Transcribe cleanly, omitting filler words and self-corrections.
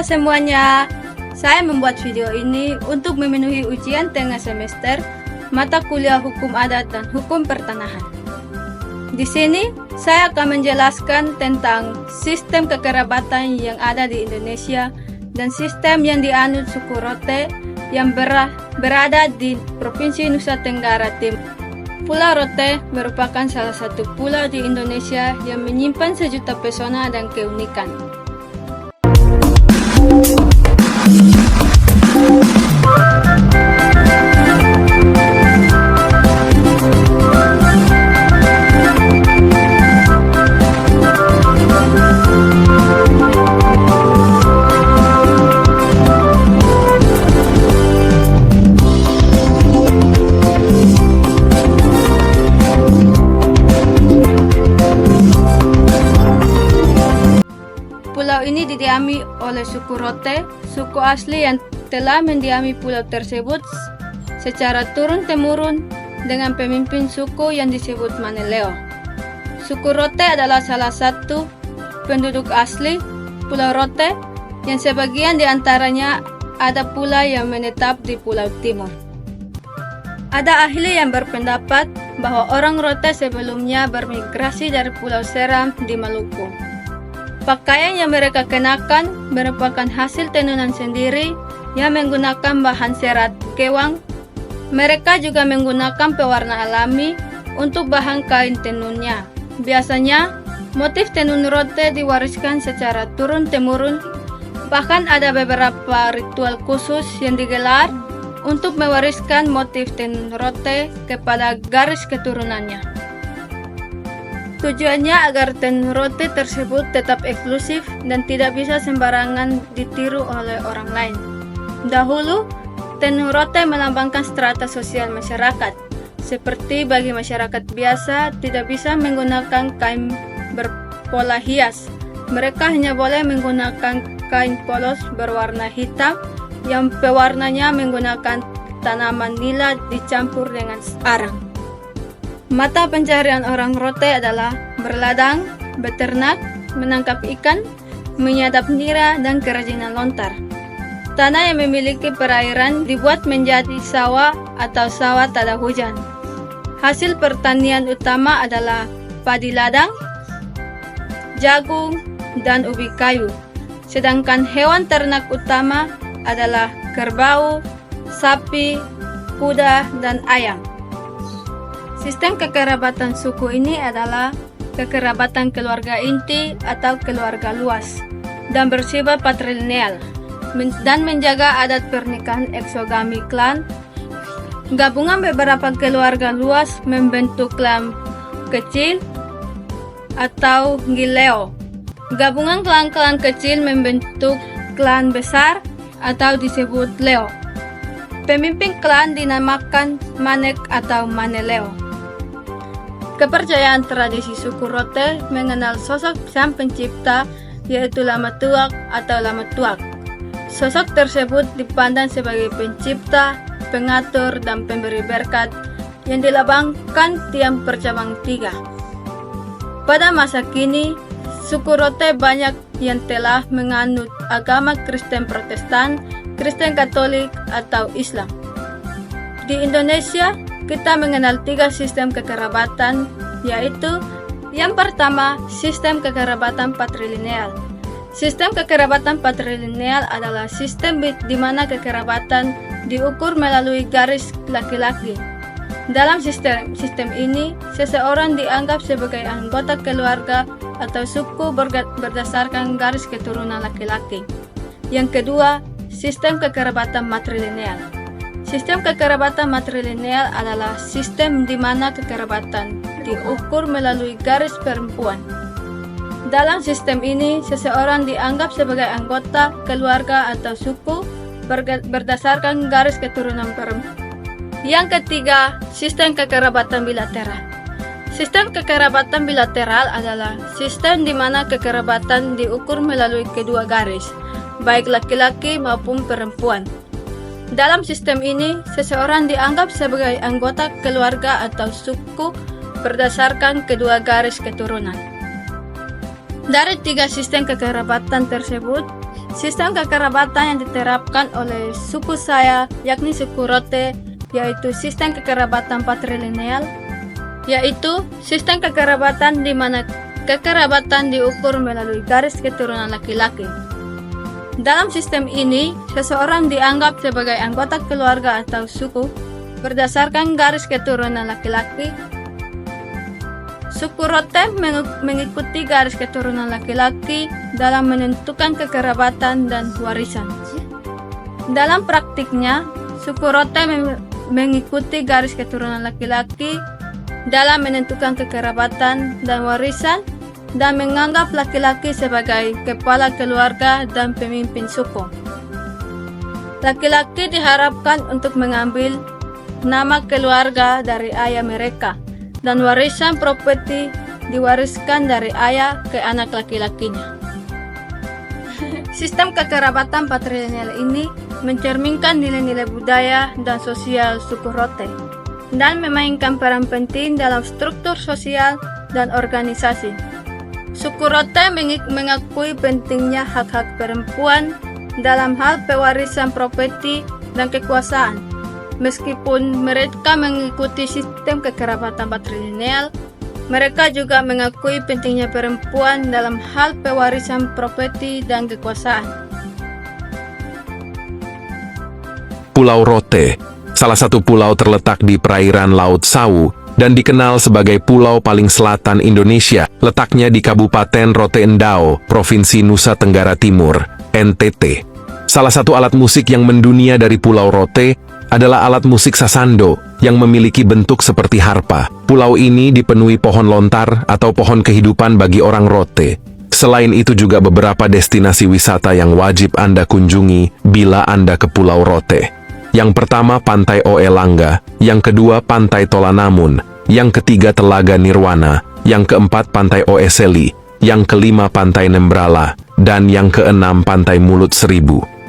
Halo semuanya, saya membuat video ini untuk memenuhi ujian tengah semester mata kuliah Hukum Adat dan Hukum Pertanahan. Di sini, saya akan menjelaskan tentang sistem kekerabatan yang ada di Indonesia dan sistem yang dianut suku Rote yang berada di Provinsi Nusa Tenggara Timur. Pulau Rote merupakan salah satu pulau di Indonesia yang menyimpan sejuta pesona dan keunikan. Pulau ini didiami oleh suku Rote, suku asli yang telah mendiami pulau tersebut secara turun-temurun dengan pemimpin suku yang disebut Maneleo. Suku Rote adalah salah satu penduduk asli Pulau Rote yang sebagian di antaranya ada pula yang menetap di Pulau Timur. Ada ahli yang berpendapat bahwa orang Rote sebelumnya bermigrasi dari Pulau Seram di Maluku. Pakaian yang mereka kenakan merupakan hasil tenunan sendiri yang menggunakan bahan serat kewang. Mereka juga menggunakan pewarna alami untuk bahan kain tenunnya. Biasanya, motif tenun Rote diwariskan secara turun-temurun. Bahkan ada beberapa ritual khusus yang digelar untuk mewariskan motif tenun Rote kepada garis keturunannya. Tujuannya agar tenun Rote tersebut tetap eksklusif dan tidak bisa sembarangan ditiru oleh orang lain. Dahulu, tenun Rote melambangkan strata sosial masyarakat. Seperti bagi masyarakat biasa tidak bisa menggunakan kain berpola hias. Mereka hanya boleh menggunakan kain polos berwarna hitam yang pewarnanya menggunakan tanaman nila dicampur dengan arang. Mata pencarian orang Rote adalah berladang, beternak, menangkap ikan, menyadap nira, dan kerajinan lontar. Tanah yang memiliki perairan dibuat menjadi sawah atau sawah tada hujan. Hasil pertanian utama adalah padi ladang, jagung, dan ubi kayu. Sedangkan hewan ternak utama adalah kerbau, sapi, kuda, dan ayam. Sistem kekerabatan suku ini adalah kekerabatan keluarga inti atau keluarga luas dan bersifat patrilineal dan menjaga adat pernikahan eksogami klan. Gabungan beberapa keluarga luas membentuk klan kecil atau gileo. Gabungan klan-klan kecil membentuk klan besar atau disebut leo. Pemimpin klan dinamakan manek atau maneleo. Kepercayaan tradisi suku Rote mengenal sosok sang pencipta yaitu Lama Tuak atau Lama Tuak. Sosok tersebut dipandang sebagai pencipta, pengatur, dan pemberi berkat yang dilambangkan tiang percabang 3. Pada masa kini, suku Rote banyak yang telah menganut agama Kristen Protestan, Kristen Katolik, atau Islam. Di Indonesia, kita mengenal 3 sistem kekerabatan, yaitu yang pertama, sistem kekerabatan patrilineal. Sistem kekerabatan patrilineal adalah sistem di mana kekerabatan diukur melalui garis laki-laki. Dalam sistem ini, seseorang dianggap sebagai anggota keluarga atau suku berdasarkan garis keturunan laki-laki. Yang kedua, sistem kekerabatan matrilineal. Sistem kekerabatan matrilineal adalah sistem di mana kekerabatan diukur melalui garis perempuan. Dalam sistem ini, seseorang dianggap sebagai anggota keluarga atau suku berdasarkan garis keturunan perempuan. Yang ketiga, sistem kekerabatan bilateral. Sistem kekerabatan bilateral adalah sistem di mana kekerabatan diukur melalui kedua garis, baik laki-laki maupun perempuan. Dalam sistem ini, seseorang dianggap sebagai anggota keluarga atau suku berdasarkan kedua garis keturunan. Dari 3 sistem kekerabatan tersebut, Sistem kekerabatan yang diterapkan oleh suku saya, yakni suku Rote, yaitu sistem kekerabatan patrilineal, yaitu sistem kekerabatan di mana kekerabatan diukur melalui garis keturunan laki-laki. Dalam sistem ini, seseorang dianggap sebagai anggota keluarga atau suku berdasarkan garis keturunan laki-laki. Suku Rote mengikuti garis keturunan laki-laki dalam menentukan kekerabatan dan warisan. Dalam praktiknya, suku Rote mengikuti garis keturunan laki-laki dalam menentukan kekerabatan dan warisan dan menganggap laki-laki sebagai kepala keluarga dan pemimpin suku. Laki-laki diharapkan untuk mengambil nama keluarga dari ayah mereka, dan warisan properti diwariskan dari ayah ke anak laki-lakinya. Sistem kekerabatan patrilineal ini mencerminkan nilai-nilai budaya dan sosial suku Rote dan memainkan peran penting dalam struktur sosial dan organisasi. Suku Rote mengakui pentingnya hak-hak perempuan dalam hal pewarisan properti dan kekuasaan. Meskipun mereka mengikuti sistem kekerabatan patrilineal, mereka juga mengakui pentingnya perempuan dalam hal pewarisan properti dan kekuasaan. Pulau Rote, salah satu pulau terletak di perairan Laut Sawu dan dikenal sebagai pulau paling selatan Indonesia, letaknya di Kabupaten Rote Endau, Provinsi Nusa Tenggara Timur, NTT. Salah satu alat musik yang mendunia dari Pulau Rote adalah alat musik sasando yang memiliki bentuk seperti harpa. Pulau ini dipenuhi pohon lontar atau pohon kehidupan bagi orang Rote. Selain itu juga beberapa destinasi wisata yang wajib Anda kunjungi bila Anda ke Pulau Rote. Yang pertama Pantai Oe Langga, yang kedua Pantai Tolanamun, yang ketiga Telaga Nirwana, yang keempat Pantai Oe Seli, yang kelima Pantai Nembrala, dan yang keenam Pantai Mulut Seribu.